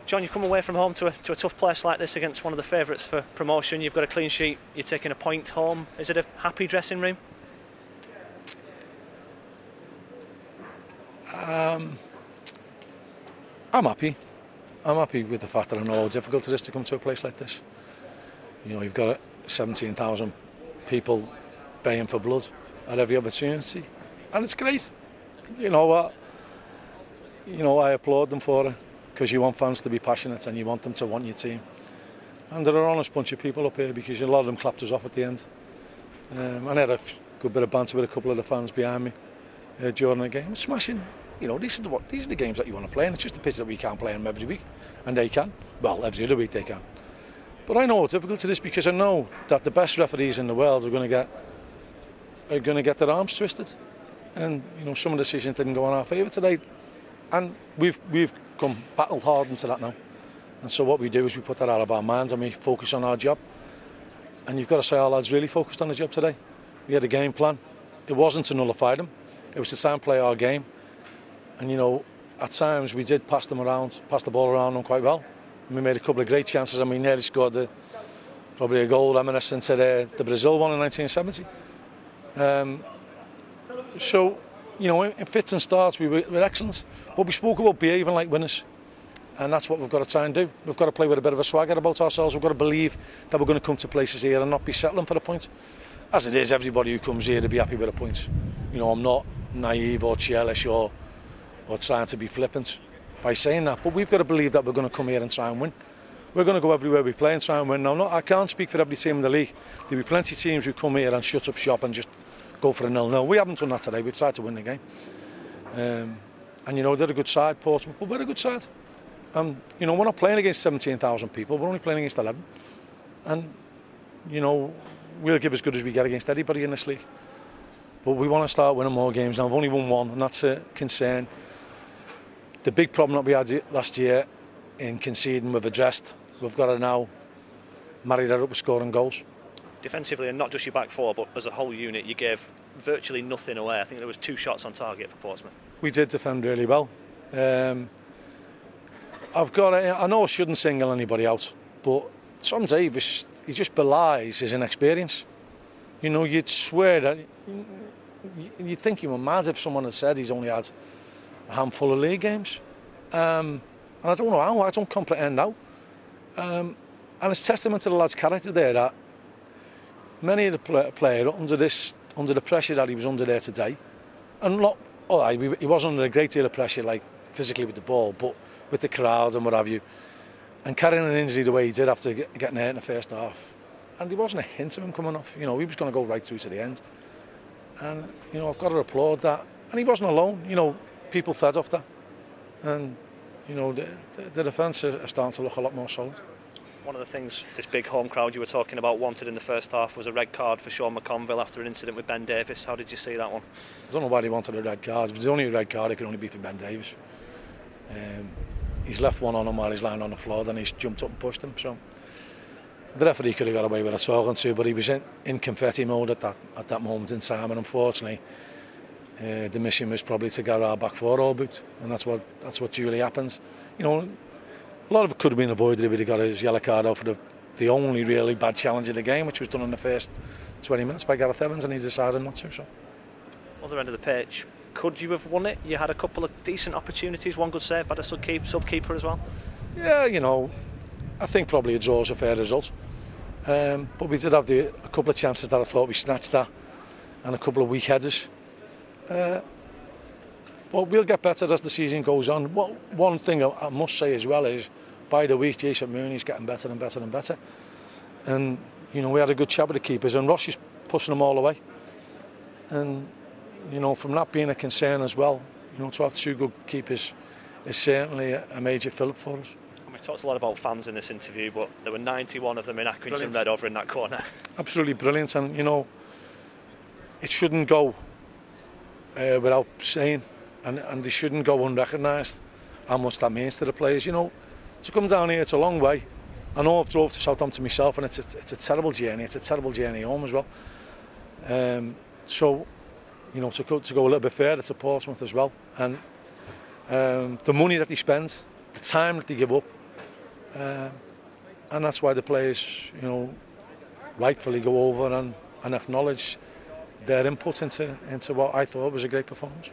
John, you come away from home to a tough place like this against one of the favourites for promotion. You've got a clean sheet, you're taking a point home. Is it a happy dressing room? I'm happy. I'm happy with the fact that I know how difficult it is to come to a place like this. You know, you've got 17,000 people baying for blood at every opportunity, and it's great. You know what? I applaud them for it, because you want fans to be passionate and you want them to want your team. And there are an honest bunch of people up here, because a lot of them clapped us off at the end. I had a good bit of banter with a couple of the fans behind me during the game. Smashing. You know, these are the games that you want to play, and it's just a pity that we can't play them every week, and they can. Well, every other week they can. But I know how difficult it is, because I know that the best referees in the world are going to get their arms twisted, and you know, some of the decisions didn't go in our favour today, and we've come battle hard into that now. And so what we do is we put that out of our minds and we focus on our job. And you've got to say our lads really focused on the job today. We had a game plan. It wasn't to nullify them. It was to try and play our game. And you know, at times we did pass the ball around them quite well. And we made a couple of great chances, and we nearly scored probably a goal reminiscent to the Brazil one in 1970. So, you know, in fits and starts we were excellent. But we spoke about behaving like winners. And that's what we've got to try and do. We've got to play with a bit of a swagger about ourselves. We've got to believe that we're going to come to places here and not be settling for a point. As it is, everybody who comes here to be happy with a point. You know, I'm not naive or churlish or trying to be flippant by saying that. But we've got to believe that we're going to come here and try and win. We're going to go everywhere we play and try and win. Now, I can't speak for every team in the league. There'll be plenty of teams who come here and shut up shop and just go for a 0-0. We haven't done that today. We've tried to win the game. And, you know, they're a good side, Portsmouth, but we're a good side. You know, we're not playing against 17,000 people, we're only playing against 11. And, you know, we'll give as good as we get against anybody in this league. But we want to start winning more games now. We've only won one, and that's a concern. The big problem that we had last year in conceding, we've addressed. We've got to now marry that up with scoring goals. Defensively, and not just your back four, but as a whole unit, you gave virtually nothing away. I think there was 2 shots on target for Portsmouth. We did defend really well. I know I shouldn't single anybody out, but Tom Davis, he just belies his inexperience. You know, you'd swear that, you'd think you were mad if someone had said he's only had a handful of league games. And I don't know how, I don't comprehend how. And it's testament to the lad's character there that many of the players under the pressure that he was under there today, and not, he was under a great deal of pressure, like physically with the ball, but with the crowd and what have you, and carrying an injury the way he did after getting hurt in the first half, and there wasn't a hint of him coming off. You know, he was going to go right through to the end, and you know, I've got to applaud that. And he wasn't alone. You know, people fed off that, and you know, the defence are starting to look a lot more solid. One of the things this big home crowd you were talking about wanted in the first half was a red card for Sean McConville after an incident with Ben Davis. How did you see that one? I don't know why he wanted a red card. If there's only a red card, it could only be for Ben Davis. He's left one on him while he's lying on the floor, then he's jumped up and pushed him. So the referee could have got away with a talking to, but he was in confetti mode at that moment in time, and unfortunately the mission was probably to get our back four all booked, and that's what duly happens. You know, a lot of it could have been avoided if he'd got his yellow card out for the only really bad challenge of the game, which was done in the first 20 minutes by Gareth Evans, and he decided not to. So, other end of the pitch, could you have won it? You had a couple of decent opportunities, one good save by the sub-keeper as well. Yeah, you know, I think probably a draw is a fair result. But we did have a couple of chances that I thought we snatched at, and a couple of weak headers. But we'll get better as the season goes on. One thing I must say as well is, by the week, Jason Mooney's getting better and better and better. And, you know, we had a good chat with the keepers, and Ross is pushing them all away. And, you know, from that being a concern as well, you know, to have 2 good keepers is certainly a major fillip for us. And we've talked a lot about fans in this interview, but there were 91 of them in Accrington Red over in that corner. Absolutely brilliant, and, you know, it shouldn't go without saying, and they shouldn't go unrecognised how much that means to the players. You know, to come down here, it's a long way. I know I've drove to Southampton myself, and it's a terrible journey. It's a terrible journey home as well. So, you know, to go a little bit further to Portsmouth as well, and the money that they spend, the time that they give up, And that's why the players, you know, rightfully go over and acknowledge their input into what I thought was a great performance.